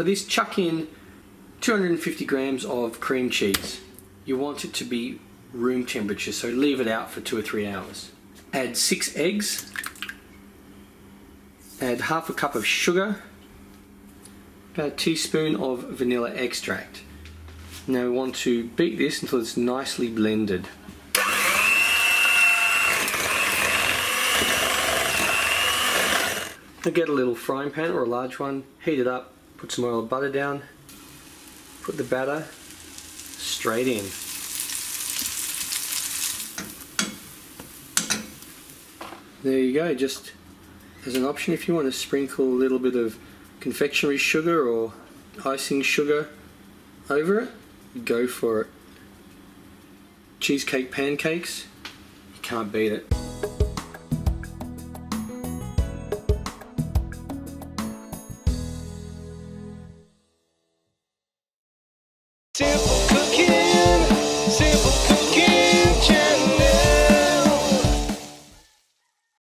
for this, chuck in 250 grams of cream cheese. You want it to be room temperature, so leave it out for 2 or 3 hours. Add 6 eggs. Add half a cup of sugar. About a teaspoon of vanilla extract. Now we want to beat this until it's nicely blended. Now get a little frying pan or a large one, heat it up, put some oil or butter down, put the batter straight in. There you go, just as an option if you want to sprinkle a little bit of confectionery sugar or icing sugar over it, go for it. Cheesecake pancakes, you can't beat it.